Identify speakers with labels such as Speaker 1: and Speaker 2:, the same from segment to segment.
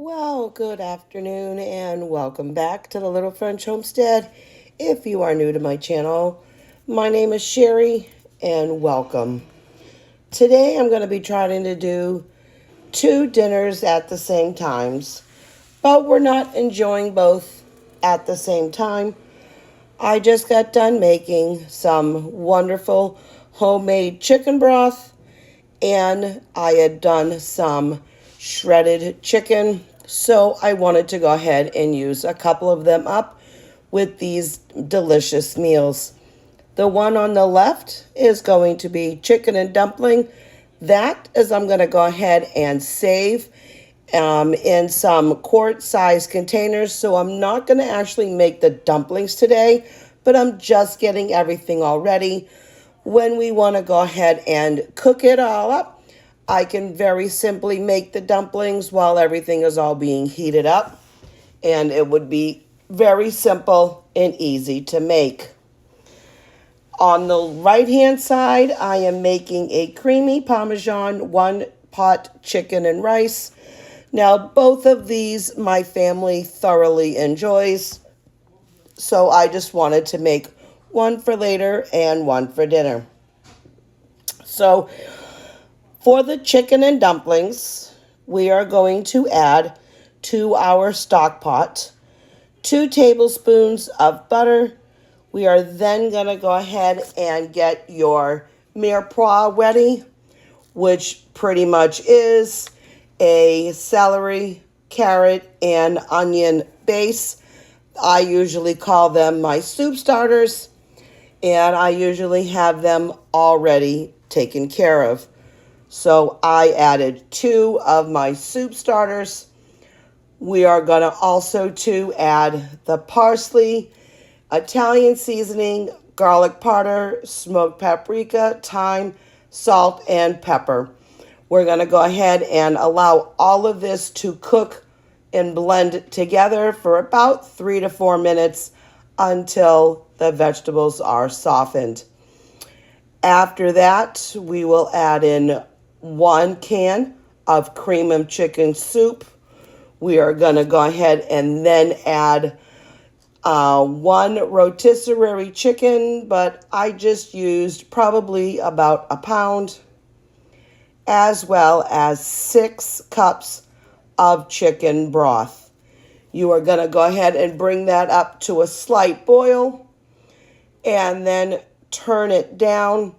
Speaker 1: Well, good afternoon and welcome back to the Little French Homestead. If you are new to my channel, my name is Sherry and welcome. Today I'm going to be trying to do two dinners at the same times, but we're not enjoying both at the same time. I just got done making some wonderful homemade chicken broth, and I had done some shredded chicken, so I wanted to go ahead and use a couple of them up with these delicious meals. The one on the left is going to be chicken and dumpling. That is I'm going to go ahead and save in some quart-sized containers, so I'm not going to actually make the dumplings today, but I'm just getting everything all ready. When we want to go ahead and cook it all up, I can very simply make the dumplings while everything is all being heated up, and it would be very simple and easy to make. On the right-hand side, I am making a creamy Parmesan one-pot chicken and rice. Now, both of these my family thoroughly enjoys, so I just wanted to make one for later and one for dinner. So, for the chicken and dumplings, we are going to add to our stock pot 2 tablespoons of butter. We are then going to go ahead and get your mirepoix ready, which pretty much is a celery, carrot, and onion base. I usually call them my soup starters, and I usually have them already taken care of. So I added 2 of my soup starters. We are going to also add the parsley, Italian seasoning, garlic powder, smoked paprika, thyme, salt, and pepper. We're going to go ahead and allow all of this to cook and blend together for about 3 to 4 minutes until the vegetables are softened. After that, we will add in 1 can of cream of chicken soup. We are going to go ahead and then add 1 rotisserie chicken, but I just used probably about a pound, as well as 6 cups of chicken broth. You are going to go ahead and bring that up to a slight boil and then turn it down.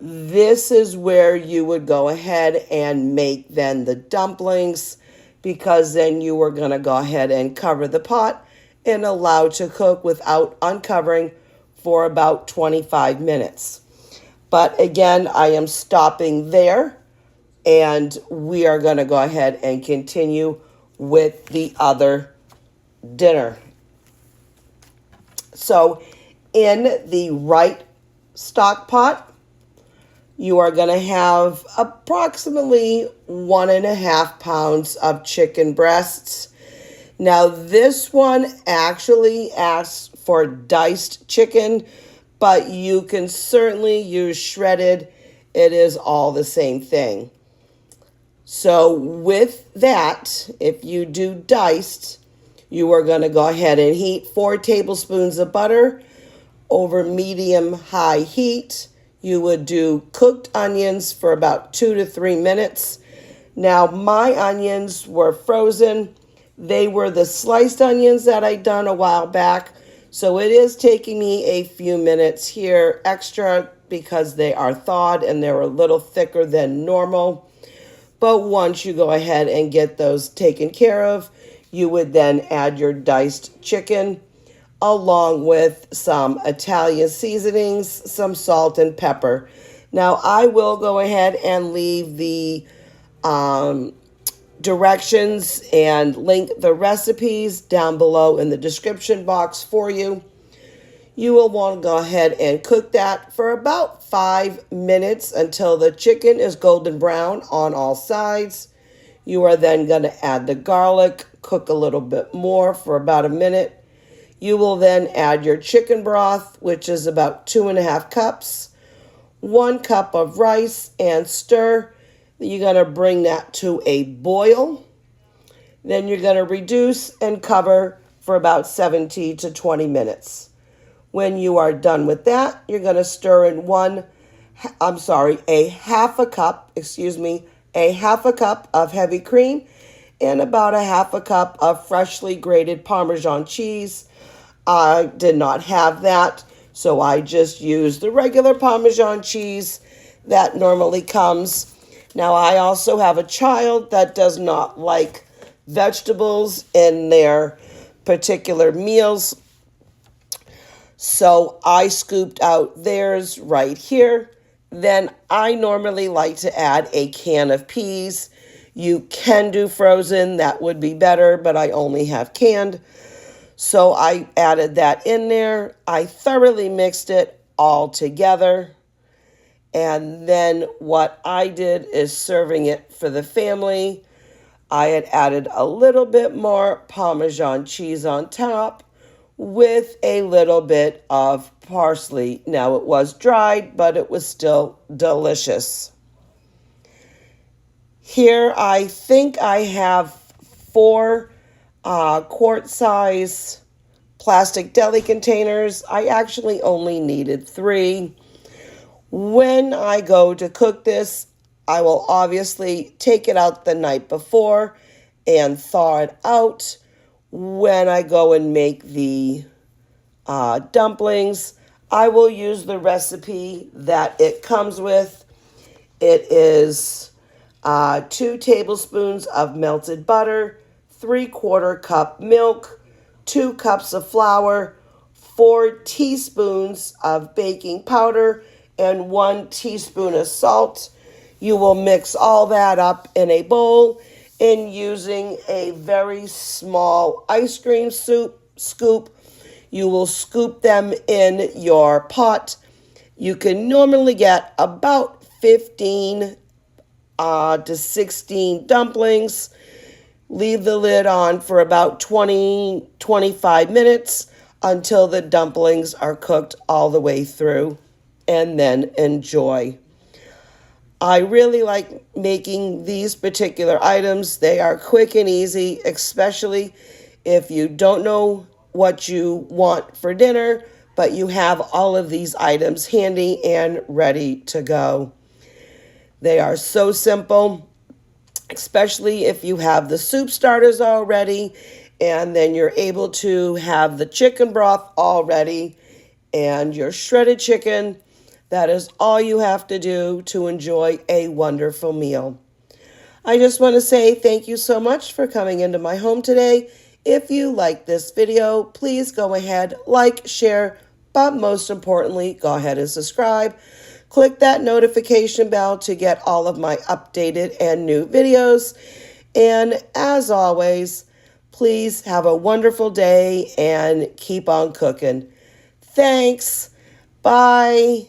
Speaker 1: This is where you would go ahead and make then the dumplings, because then you are going to go ahead and cover the pot and allow to cook without uncovering for about 25 minutes. But again, I am stopping there, and we are going to go ahead and continue with the other dinner. So in the right stock pot, you are going to have approximately 1.5 pounds of chicken breasts. Now, this one actually asks for diced chicken, but you can certainly use shredded. It is all the same thing. So with that, if you do diced, you are going to go ahead and heat 4 tablespoons of butter over medium-high heat. You would do cooked onions for about 2 to 3 minutes. Now, my onions were frozen. They were the sliced onions that I done a while back. So it is taking me a few minutes here extra because they are thawed and they're a little thicker than normal. But once you go ahead and get those taken care of, you would then add your diced chicken along with some Italian seasonings, some salt and pepper. Now, I will go ahead and leave the directions and link the recipes down below in the description box for you. You will want to go ahead and cook that for about 5 minutes until the chicken is golden brown on all sides. You are then going to add the garlic, cook a little bit more for about a minute. You will then add your chicken broth, which is about 2.5 cups, 1 cup of rice, and stir. You're going to bring that to a boil. Then you're going to reduce and cover for about 17 to 20 minutes. When you are done with that, you're going to stir in a half a cup of heavy cream and about a half a cup of freshly grated Parmesan cheese. I did not have that, so I just used the regular Parmesan cheese that normally comes. Now, I also have a child that does not like vegetables in their particular meals, so I scooped out theirs right here. Then I normally like to add a can of peas. You can do frozen, that would be better, but I only have canned. So I added that in there. I thoroughly mixed it all together. And then what I did is serving it for the family. I had added a little bit more Parmesan cheese on top with a little bit of parsley. Now, it was dried, but it was still delicious. Here, I think I have 4 quart-size plastic deli containers. I actually only needed 3. When I go to cook this, I will obviously take it out the night before and thaw it out. When I go and make the dumplings, I will use the recipe that it comes with. It is 2 tablespoons of melted butter, 3/4 cup milk, 2 cups of flour, 4 teaspoons of baking powder, and 1 teaspoon of salt. You will mix all that up in a bowl and using a very small ice cream scoop. You will scoop them in your pot. You can normally get about 15 to 16 dumplings. Leave the lid on for about 20-25 minutes until the dumplings are cooked all the way through, and then enjoy. I really like making these particular items. They are quick and easy, especially if you don't know what you want for dinner, but you have all of these items handy and ready to go. They are so simple, especially if you have the soup starters already, and then you're able to have the chicken broth already and your shredded chicken. That is all you have to do to enjoy a wonderful meal. I just want to say thank you so much for coming into my home today. If you like this video, please go ahead, like, share, but most importantly, go ahead and subscribe. Click that notification bell to get all of my updated and new videos. And as always, please have a wonderful day and keep on cooking. Thanks. Bye.